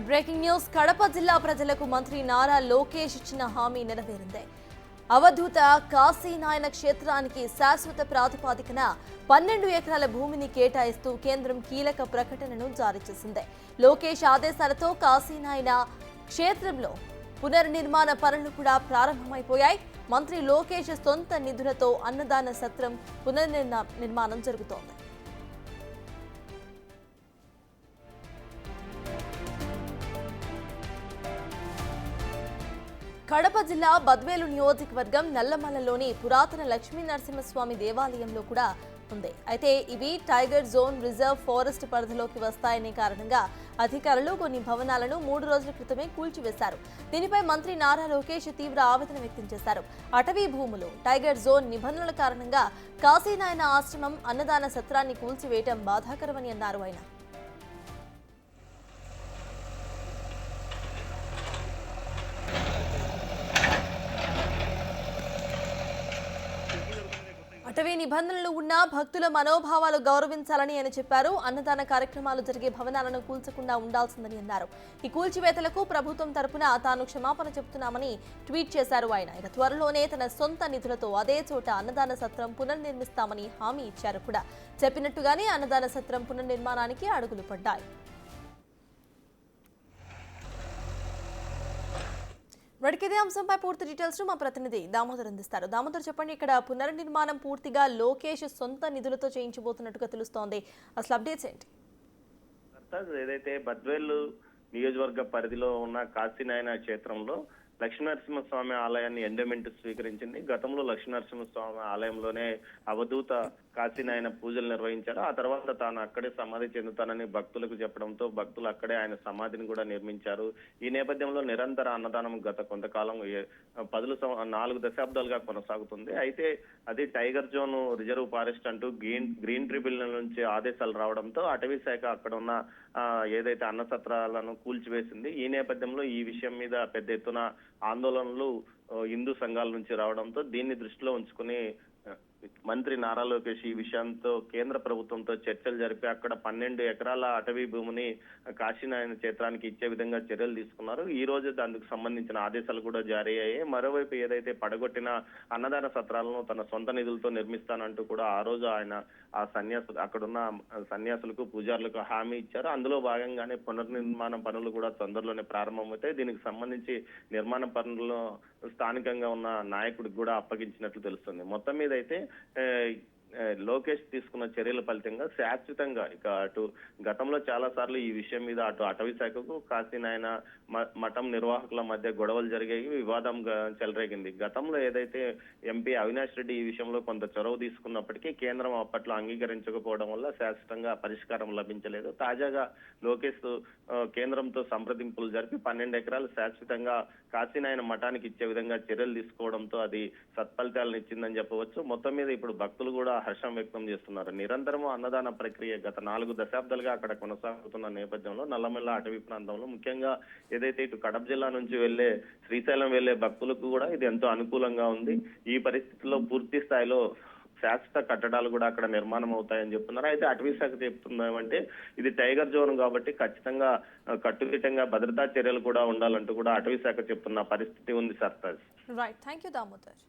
Breaking news Kadapa జిల్లా ప్రజలకు మంత్రి నారా లోకేష్ ఇచ్చిన హామీ నెరవేరింది. అవధూత కాశీనాయన క్షేత్రానికి శాశ్వత ప్రాతిపదికన 12 ఎకరాల భూమిని కేటాయిస్తూ కేంద్రం కీలక ప్రకటనను జారీ చేసింది. లోకేష్ ఆదేశాలతో కాశీనాయన క్షేత్రంలో పునర్నిర్మాణ పనులు కూడా ప్రారంభమైపోయాయి. మంత్రి లోకేష్ సొంత నిధులతో అన్నదాన సత్రం పునర్నిర్మాణం జరుగుతోంది. కడప జిల్లా బద్వేలు నియోజకవర్గం నల్లమల్లలోని పురాతన లక్ష్మీ నరసింహస్వామి దేవాలయంలో కూడా ఉంది. అయితే ఇవి టైగర్ జోన్ రిజర్వ్ ఫారెస్ట్ పరిధిలోకి వస్తాయనే కారణంగా అధికారులు కొన్ని భవనాలను 3 రోజుల క్రితమే కూల్చివేశారు. దీనిపై మంత్రి నారా లోకేష్ తీవ్ర ఆవేదన వ్యక్తం చేశారు. అటవీ భూములు టైగర్ జోన్ నిబంధనల కారణంగా కాశీనాయన ఆశ్రమం అన్నదాన సత్రాన్ని కూల్చివేయడం బాధాకరమని అన్నారు ఆయన. అటవీ నిబంధనలు ఉన్నా భక్తుల మనోభావాలు గౌరవించాలని ఆయన చెప్పారు. అన్నదాన కార్యక్రమాలు జరిగే భవనాలను కూల్చకుండా ఉండాల్సిందని అన్నారు. ఈ కూల్చివేతలకు ప్రభుత్వం తరపున తాను క్షమాపణ చెబుతున్నామని ట్వీట్ చేశారు ఆయన. ఇక త్వరలోనే తన సొంత నిధులతో అదే చోట అన్నదాన సత్రం పునర్నిర్మిస్తామని హామీ ఇచ్చారు కూడా. చెప్పినట్టుగానే అన్నదాన సత్రం పునర్నిర్మాణానికి అడుగులు పడ్డాయి. ఇదే అంశంపై పూర్తి డీటెయిల్స్ మా ప్రతినిధి దామోదర్ అందిస్తారు. దామోదర్, చెప్పండి, ఇక్కడ పునర్నిర్మాణం పూర్తిగా లోకేష్ సొంత నిధులతో చేయించబోతున్నట్టుగా తెలుస్తోంది. అసలు అప్డేట్స్ ఏంటి? ఏదైతే బద్వేలు నియోజకవర్గ పరిధిలో ఉన్న కాశీనాయన క్షేత్రంలో లక్ష్మీనరసింహస్వామి ఆలయాన్ని ఎండోమెంట్ స్వీకరించింది. గతంలో లక్ష్మీనరసింహస్వామి ఆలయంలోనే అవధూత కాశీనాయన పూజలు నిర్వహించారు. ఆ తర్వాత తాను అక్కడే సమాధి చెందుతానని భక్తులకు చెప్పడంతో భక్తులు అక్కడే ఆయన సమాధిని కూడా నిర్మించారు. ఈ నేపథ్యంలో నిరంతర అన్నదానం గత కొంతకాలం 4 దశాబ్దాలుగా కొనసాగుతుంది. అయితే అది టైగర్ జోన్ రిజర్వ్ ఫారెస్ట్ అంటూ గ్రీన్ ట్రిబ్యునల్ నుంచి ఆదేశాలు రావడంతో అటవీ శాఖ అక్కడ ఉన్న ఏదైతే అన్న సత్రాలను కూల్చివేసింది. ఈ నేపథ్యంలో ఈ విషయం మీద పెద్ద ఎత్తున ఆందోళనలు హిందూ సంఘాల నుంచి రావడంతో దీన్ని దృష్టిలో ఉంచుకుని మంత్రి నారా లోకేష్ ఈ విషయంతో కేంద్ర ప్రభుత్వంతో చర్చలు జరిపి అక్కడ 12 ఎకరాల అటవీ భూమిని కాశీనాయన క్షేత్రానికి ఇచ్చే విధంగా చర్యలు తీసుకున్నారు. ఈ రోజు దానికి సంబంధించిన ఆదేశాలు కూడా జారీ అయ్యాయి. మరోవైపు ఏదైతే పడగొట్టిన అన్నదాన సత్రాలను తన సొంత నిధులతో నిర్మిస్తానంటూ కూడా ఆ రోజు ఆయన ఆ అక్కడున్న సన్యాసులకు పూజారులకు హామీ ఇచ్చారు. అందులో భాగంగానే పునర్నిర్మాణ పనులు కూడా తొందరలోనే ప్రారంభమవుతాయి. దీనికి సంబంధించి నిర్మాణ పనుల్లో స్థానికంగా ఉన్న నాయకుడికి కూడా అప్పగించినట్లు తెలుస్తుంది. మొత్తం మీద అయితే లోకేష్ తీసుకున్న చర్యల ఫలితంగా శాశ్వతంగా ఇక అటు గతంలో చాలా సార్లు ఈ విషయం మీద అటు అటవీ శాఖకు కాశీనాయన మఠం నిర్వాహకుల మధ్య గొడవలు జరిగాయి, వివాదం చెలరేగింది. గతంలో ఏదైతే ఎంపీ అవినాష్ రెడ్డి ఈ విషయంలో కొంత చొరవ తీసుకున్నప్పటికీ కేంద్రం అప్పట్లో అంగీకరించకపోవడం వల్ల శాశ్వతంగా పరిష్కారం లభించలేదు. తాజాగా లోకేష్ కేంద్రంతో సంప్రదింపులు జరిపి 12 ఎకరాలు శాశ్వతంగా కాశీనాయన మఠానికి ఇచ్చే విధంగా చర్యలు తీసుకోవడంతో అది సత్ఫలితాలను ఇచ్చిందని చెప్పవచ్చు. మొత్తం మీద ఇప్పుడు భక్తులు కూడా హర్షం వ్యక్తం చేస్తున్నారు. నిరంతరము అన్నదాన ప్రక్రియ గత 4 దశాబ్దాలుగా అక్కడ కొనసాగుతున్న నేపథ్యంలో నల్లమల్ల అటవీ ప్రాంతంలో ముఖ్యంగా ఏదైతే ఇటు కడప జిల్లా నుంచి వెళ్లే శ్రీశైలం వెళ్లే భక్తులకు కూడా ఇది ఎంతో అనుకూలంగా ఉంది. ఈ పరిస్థితుల్లో పూర్తి స్థాయిలో శాశ్వత కట్టడాలు కూడా అక్కడ నిర్మాణం అవుతాయని చెప్తున్నారు. అయితే అటవీ శాఖ చెప్తున్నామంటే ఇది టైగర్ జోన్ కాబట్టి ఖచ్చితంగా కట్టుదిట్టంగా భద్రతా చర్యలు కూడా ఉండాలంటూ కూడా అటవీ శాఖ చెప్తున్న పరిస్థితి ఉంది. Sartaj. Right, thank you Damodar.